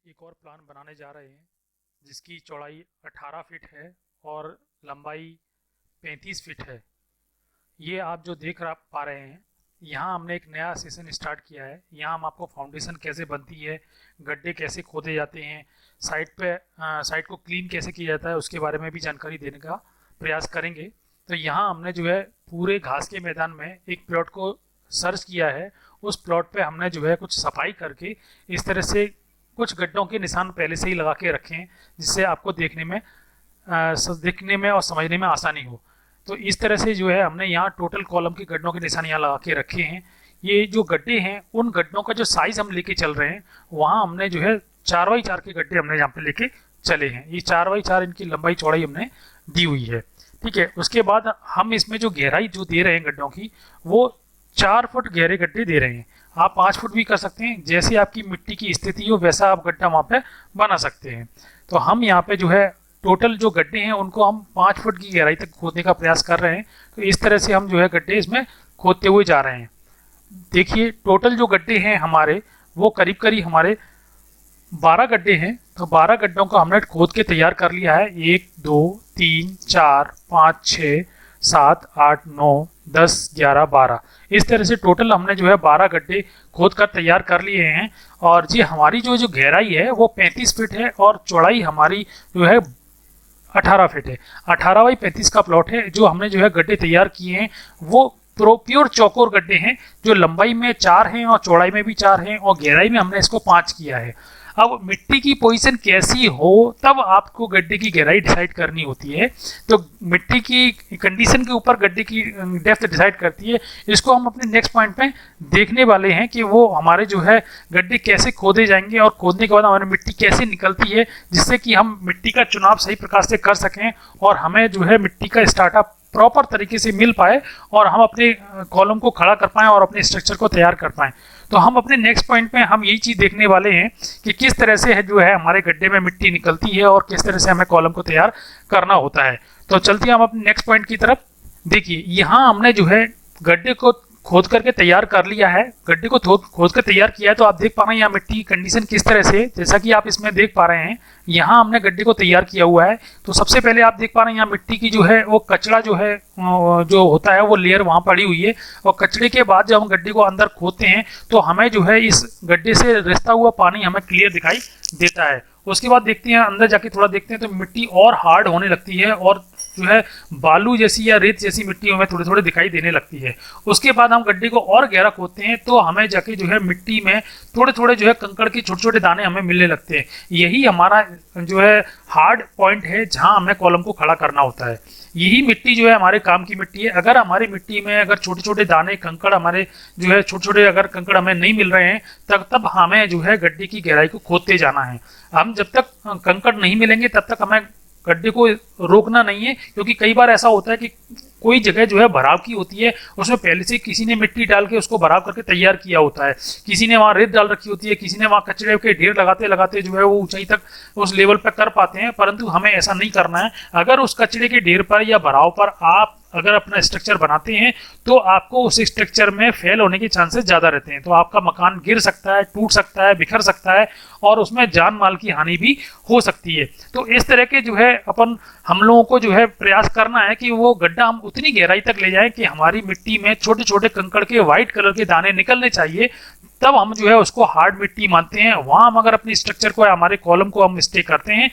एक और प्लान बनाने जा रहे हैं जिसकी चौड़ाई 18 फीट है और लंबाई 35 फीट है। ये आप जो देख पा रहे हैं, यहाँ हमने एक नया सेशन स्टार्ट किया है। यहाँ हम आपको फाउंडेशन कैसे बनती है, गड्ढे कैसे खोदे जाते हैं, साइट को क्लीन कैसे किया जाता है, उसके बारे में भी जानकारी देने का प्रयास करेंगे। तो यहाँ हमने जो है पूरे घास के मैदान में एक प्लॉट को सर्च किया है। उस प्लॉट पे हमने जो है कुछ सफाई करके इस तरह से कुछ गड्ढों के निशान पहले से ही लगा के रखे हैं, जिससे आपको देखने में और समझने में आसानी हो। तो इस तरह से जो है हमने यहाँ टोटल कॉलम के गड्ढों के निशान यहाँ लगा के रखे हैं। ये जो गड्ढे हैं, उन गड्ढों का जो साइज हम लेके चल रहे हैं, वहाँ हमने जो है 4x4 के गड्ढे हमने यहाँ पे लेके चले हैं। ये 4x4 इनकी लंबाई चौड़ाई हमने दी हुई है, ठीक है। उसके बाद हम इसमें जो गहराई जो दे रहे हैं गड्ढों की, वो 4 फुट गहरे गड्ढे दे रहे हैं। आप 5 फुट भी कर सकते हैं, जैसे आपकी मिट्टी की स्थिति हो वैसा आप गड्ढा वहाँ पे बना सकते हैं। तो हम यहाँ पे जो है टोटल जो गड्ढे हैं उनको हम 5 फुट की गहराई तक खोदने का प्रयास कर रहे हैं। तो इस तरह से हम जो है गड्ढे इसमें खोदते हुए जा रहे हैं। देखिए टोटल जो गड्ढे हैं हमारे, वो करीब करीब हमारे 12 गड्ढे हैं। तो 12 गड्ढों को हमने खोद के तैयार कर लिया है। 1 2 3 4 5 6 7 8 9 10 11 12, इस तरह से टोटल हमने जो है 12 गड्ढे खोद कर तैयार कर लिए हैं। और जी हमारी जो गहराई है वो 35 फीट है और चौड़ाई हमारी जो है 18 फीट है। 18x35 का प्लॉट है। जो हमने जो है गड्ढे तैयार किए हैं वो प्योर चौकोर गड्ढे हैं, जो लंबाई में 4 हैं और चौड़ाई में भी 4 हैं और गहराई में हमने इसको 5 किया है। अब मिट्टी की पोजीशन कैसी हो तब आपको गड्ढे की गहराई डिसाइड करनी होती है। तो मिट्टी की कंडीशन के ऊपर गड्ढे की डेप्थ डिसाइड करती है। इसको हम अपने नेक्स्ट पॉइंट में देखने वाले हैं कि वो हमारे जो है गड्ढे कैसे खोदे जाएंगे और खोदने के बाद हमारी मिट्टी कैसे निकलती है, जिससे कि हम मिट्टी का चुनाव सही प्रकार से कर सकें और हमें जो है मिट्टी का स्टार्टअप प्रॉपर तरीके से मिल पाए और हम अपने कॉलम को खड़ा कर पाएँ और अपने स्ट्रक्चर को तैयार कर पाएँ। तो हम अपने नेक्स्ट पॉइंट में हम यही चीज़ देखने वाले हैं कि किस तरह से है जो है हमारे गड्ढे में मिट्टी निकलती है और किस तरह से हमें कॉलम को तैयार करना होता है। तो चलते हैं हम अपने नेक्स्ट पॉइंट की तरफ। देखिए यहाँ हमने जो है गड्ढे को खोद करके तैयार कर लिया है। गड्ढे को खोद कर तैयार किया है। तो आप देख पा रहे हैं यहाँ मिट्टी की कंडीशन किस तरह से, जैसा कि आप इसमें देख पा रहे हैं। यहाँ हमने गड्ढे को तैयार किया हुआ है। तो सबसे पहले आप देख पा रहे हैं यहाँ मिट्टी की जो है वो कचड़ा जो है जो होता है वो लेयर वहाँ पड़ी हुई है। और कचड़े के बाद जब हम गड्ढे को अंदर खोदते हैं तो हमें जो है इस गड्ढे से रिसता हुआ पानी हमें क्लियर दिखाई देता है। उसके बाद देखते हैं अंदर जाके थोड़ा देखते हैं तो मिट्टी और हार्ड होने लगती है और जो है बालू जैसी या रेत जैसी मिट्टी हमें थोड़े थोड़े दिखाई देने लगती है। उसके बाद हम गड्ढे को और गहरा खोदते हैं तो हमें जाके जो है मिट्टी में थोड़े थोड़े जो है कंकड़ के छोटे छोटे दाने हमें मिलने लगते हैं। यही हमारा जो है हार्ड पॉइंट है जहां हमें कॉलम को खड़ा करना होता है। यही मिट्टी जो है हमारे काम की मिट्टी है। अगर हमारी मिट्टी में अगर छोटे छोटे दाने कंकड़ हमारे जो है छोटे छोटे अगर कंकड़ हमें नहीं मिल रहे हैं तब हमें जो है गड्ढे की गहराई को खोदते जाना है। हम जब तक कंकड़ नहीं मिलेंगे तब तक हमें गड्ढे को रोकना नहीं है, क्योंकि कई बार ऐसा होता है कि कोई जगह जो है भराव की होती है, उसमें पहले से किसी ने मिट्टी डाल के उसको भराव करके तैयार किया होता है। किसी ने वहाँ रेत डाल रखी होती है, किसी ने वहाँ कचरे के ढेर लगाते लगाते जो है वो ऊंचाई तक उस लेवल पर कर पाते हैं। परंतु हमें ऐसा नहीं करना है। अगर उस कचरे के ढेर पर या भराव पर आप अगर अपना स्ट्रक्चर बनाते हैं तो आपको उस स्ट्रक्चर में फेल होने के चांसेस ज़्यादा रहते हैं। तो आपका मकान गिर सकता है, टूट सकता है, बिखर सकता है और उसमें जान माल की हानि भी हो सकती है। तो इस तरह के जो है हम लोगों को जो है प्रयास करना है कि वो गड्ढा हम उतनी गहराई तक ले जाएं कि हमारी मिट्टी में छोटे छोटे कंकड़ के वाइट कलर के दाने निकलने चाहिए। तब हम जो है उसको हार्ड मिट्टी मानते हैं। वहाँ हम अगर अपने स्ट्रक्चर को हमारे कॉलम को हम स्टे करते हैं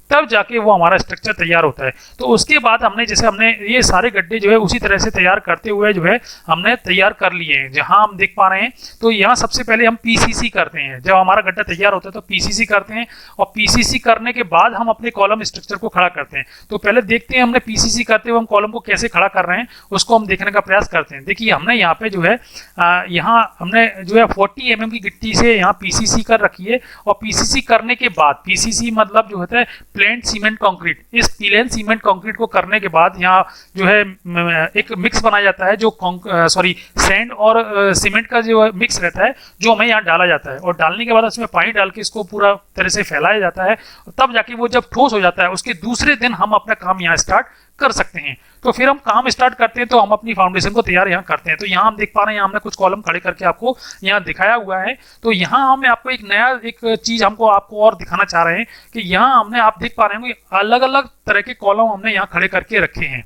तब जाके वो हमारा स्ट्रक्चर तैयार होता है। तो उसके बाद हमने ये सारे गड्ढे जो है उसी तरह से तैयार करते हुए जो है हमने तैयार कर लिए हैं। जहां हम देख पा रहे हैं तो यहाँ सबसे पहले हम पीसीसी करते हैं। जब हमारा गड्ढा तैयार होता है तो पीसीसी करते हैं और पीसीसी करने के बाद हम अपने कॉलम स्ट्रक्चर को खड़ा करते हैं। तो पहले देखते हैं हमने पीसीसी करते हुए हम कॉलम को कैसे खड़ा कर रहे हैं, उसको हम देखने का प्रयास करते हैं। देखिए हमने यहाँ पे जो है यहाँ हमने जो है 40 mm की गिट्टी से यहाँ पीसीसी कर रखी है। और पीसीसी करने के बाद, पीसीसी मतलब जो होता है प्लेन सीमेंट कंक्रीट, इस प्लेन सीमेंट कंक्रीट को करने के बाद यहाँ जो है एक मिक्स बनाया जाता है, जो सैंड और सीमेंट का जो मिक्स रहता है जो हमें यहाँ डाला जाता है। और डालने के बाद उसमें पानी डाल के इसको पूरा तरह से फैलाया जाता है। तब जाके वो जब ठोस हो जाता है उसके दूसरे दिन हम अपना काम यहाँ स्टार्ट कर सकते हैं। तो फिर हम काम स्टार्ट करते हैं, तो हम अपनी फाउंडेशन को तैयार यहाँ करते हैं। तो यहाँ हम देख पा रहे हैं, यहाँ हमने कुछ कॉलम खड़े करके आपको यहाँ दिखाया हुआ है। तो यहाँ हम आपको एक नया एक चीज आपको और दिखाना चाह रहे हैं कि यहाँ हमने आप देख पा रहे हैं अलग अलग तरह के कॉलम हमने यहाँ खड़े करके रखे हैं।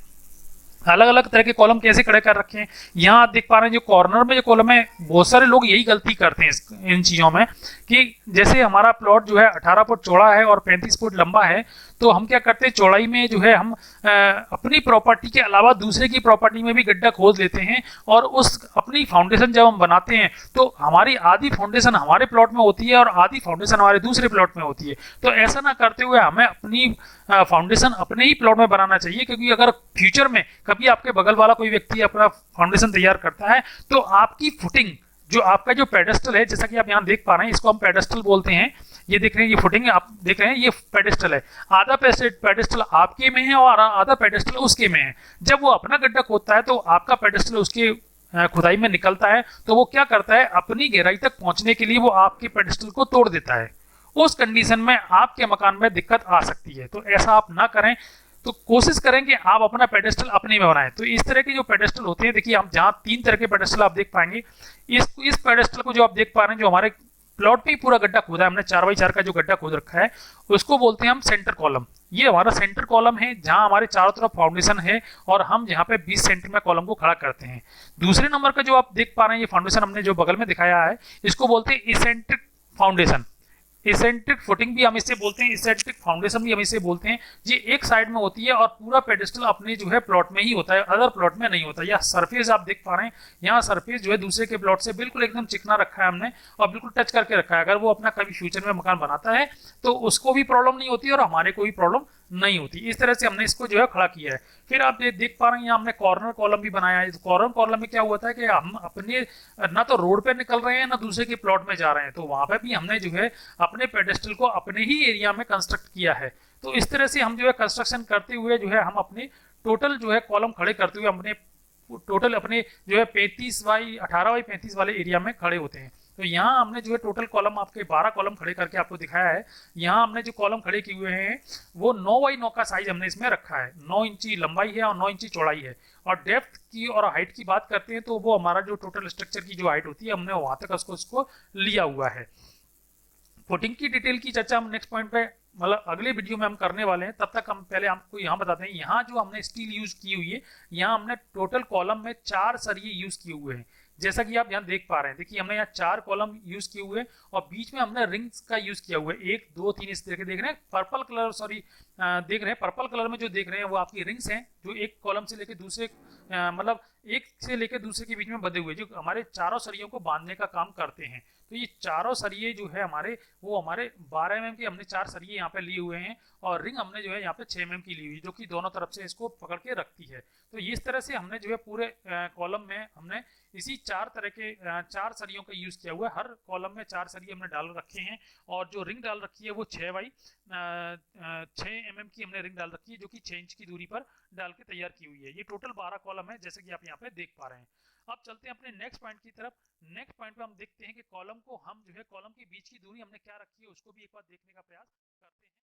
अलग अलग तरह के कॉलम कैसे खड़े कर रखे हैं, यहाँ आप देख पा रहे हैं जो कॉर्नर में जो कॉलम है, बहुत सारे लोग यही गलती करते हैं इन चीज़ों में कि जैसे हमारा प्लॉट जो है 18 फुट चौड़ा है और 35 फुट लंबा है, तो हम क्या करते हैं चौड़ाई में जो है हम अपनी प्रॉपर्टी के अलावा दूसरे की प्रॉपर्टी में भी गड्ढा खोद लेते हैं और उस अपनी फाउंडेशन जब हम बनाते हैं तो हमारी आधी फाउंडेशन हमारे प्लॉट में होती है और आधी फाउंडेशन हमारे दूसरे प्लॉट में होती है। तो ऐसा ना करते हुए हमें अपनी फाउंडेशन अपने ही प्लॉट में बनाना चाहिए, क्योंकि अगर फ्यूचर में कभी आपके बगल वाला कोई व्यक्ति अपना फाउंडेशन तैयार करता है तो आपकी फुटिंग जो आपका जो पेडेस्टल है, जैसा कि आप यहाँ देख पा रहे हैं, इसको हम पेडेस्टल बोलते हैं। ये देख रहे हैं, ये फुटिंग आप देख रहे हैं, ये पेडेस्टल है। आधा पेडेस्टल आपके में है और आधा पेडेस्टल उसके में है। जब वो अपना गड्ढा खोदता है तो आपका पेडेस्टल उसके खुदाई में निकलता है, तो वो क्या करता है अपनी गहराई तक पहुंचने के लिए वो आपके पेडेस्टल को तोड़ देता है। उस कंडीशन में आपके मकान में दिक्कत आ सकती है। तो ऐसा आप ना करें, तो कोशिश करें कि आप अपना पेडेस्टल अपने में बनाएं। तो इस तरह के जो पेडेस्टल होते हैं, देखिए हम जहां 3 तरह के पेडेस्टल आप देख पाएंगे। इस पेडेस्टल को जो आप देख पा रहे हैं, जो हमारे प्लॉट में ही पूरा गड्ढा खोदा है हमने, 4x4 का जो गड्ढा खोद रखा है, उसको बोलते हैं हम सेंटर कॉलम। ये हमारा सेंटर कॉलम है जहां हमारे चारों तरफ फाउंडेशन है और हम यहाँ पे 20 सेंटर में कॉलम को खड़ा करते हैं। दूसरे नंबर का जो आप देख पा रहे हैं, ये फाउंडेशन हमने जो बगल में दिखाया है, इसको बोलते हैं इसेंट्रिक फाउंडेशन। इसेंट्रिक फुटिंग भी हम इसे बोलते हैं, इसेंट्रिक फाउंडेशन भी हम इसे बोलते हैं। ये एक साइड में होती है और पूरा पेडेस्टल अपने जो है प्लॉट में ही होता है, अदर प्लॉट में नहीं होता। यह सरफेस आप देख पा रहे हैं, यहाँ सरफेस जो है दूसरे के प्लॉट से बिल्कुल एकदम चिकना रखा है हमने और बिल्कुल टच करके रखा है। अगर वो अपना कभी फ्यूचर में मकान बनाता है तो उसको भी प्रॉब्लम नहीं होती और हमारे को भी प्रॉब्लम नहीं होती। इस तरह से हमने इसको जो है खड़ा किया है। फिर आप देख पा रहे हैं, हमने कॉर्नर कॉलम भी बनाया है। कॉर्नर कॉलम में क्या हुआ था कि हम अपने ना तो रोड पे निकल रहे हैं ना दूसरे के प्लॉट में जा रहे हैं, तो वहां पे भी हमने जो है अपने पेडेस्टल को अपने ही एरिया में कंस्ट्रक्ट किया है। तो इस तरह से हम जो है कंस्ट्रक्शन करते हुए जो है हम अपने टोटल जो है कॉलम खड़े करते हुए अपने टोटल अपने जो है 18x35 वाले एरिया में खड़े होते हैं। तो यहाँ हमने जो है टोटल कॉलम आपके 12 कॉलम खड़े करके आपको दिखाया है। यहाँ हमने जो कॉलम खड़े किए हुए हैं वो 9x9 का साइज हमने इसमें रखा है। 9 इंची लंबाई है और 9 इंची चौड़ाई है। और डेप्थ की और हाइट की बात करते हैं तो वो हमारा जो टोटल स्ट्रक्चर की जो हाइट होती है हमने वहां तक उसको लिया हुआ है। फुटिंग की डिटेल की चर्चा हम नेक्स्ट पॉइंट पे मतलब अगले वीडियो में हम करने वाले हैं। तब तक हम पहले आपको यहाँ बताते हैं, यहाँ जो हमने स्टील यूज की हुई है, यहाँ हमने टोटल कॉलम में 4 सरिये यूज किए हुए हैं। जैसा कि आप यहाँ देख पा रहे हैं, देखिए हमने यहाँ 4 कॉलम यूज किए हुए हैं और बीच में हमने रिंग्स का यूज किया हुआ है। 1 2 3 इस तरह के देख रहे हैं, पर्पल कलर देख रहे हैं, पर्पल कलर में जो देख रहे हैं वो आपकी रिंग्स हैं, जो एक कॉलम से लेकर दूसरे मतलब एक से लेकर दूसरे के बीच में बंधे हुए, जो हमारे चारों सरियों को बांधने का काम करते हैं। तो ये चारों सरिये जो है हमारे, वो हमारे 12 mm के हमने 4 सरिये यहाँ पे लिए हुए हैं और रिंग हमने जो है यहाँ पे 6 mm की ली हुई है, जो कि दोनों तरफ से इसको पकड़ के रखती है। तो इस तरह से हमने जो है पूरे कॉलम में हमने इसी 4 तरह के 4 सरियों का यूज किया हुआ है। हर कॉलम में 4 सरिये हमने डाल रखे हैं और जो रिंग डाल रखी है वो 6 mm की हमने रिंग डाल रखी है, जो कि 6 इंच की दूरी पर डाल के तैयार की हुई है। ये टोटल 12 कॉलम है, जैसे कि आप यहाँ पे देख पा रहे हैं। अब चलते हैं अपने नेक्स्ट पॉइंट की तरफ। नेक्स्ट पॉइंट पे हम देखते हैं कि कॉलम को हम जो है कॉलम के बीच की दूरी हमने क्या रखी है, उसको भी एक बार देखने का प्रयास करते हैं।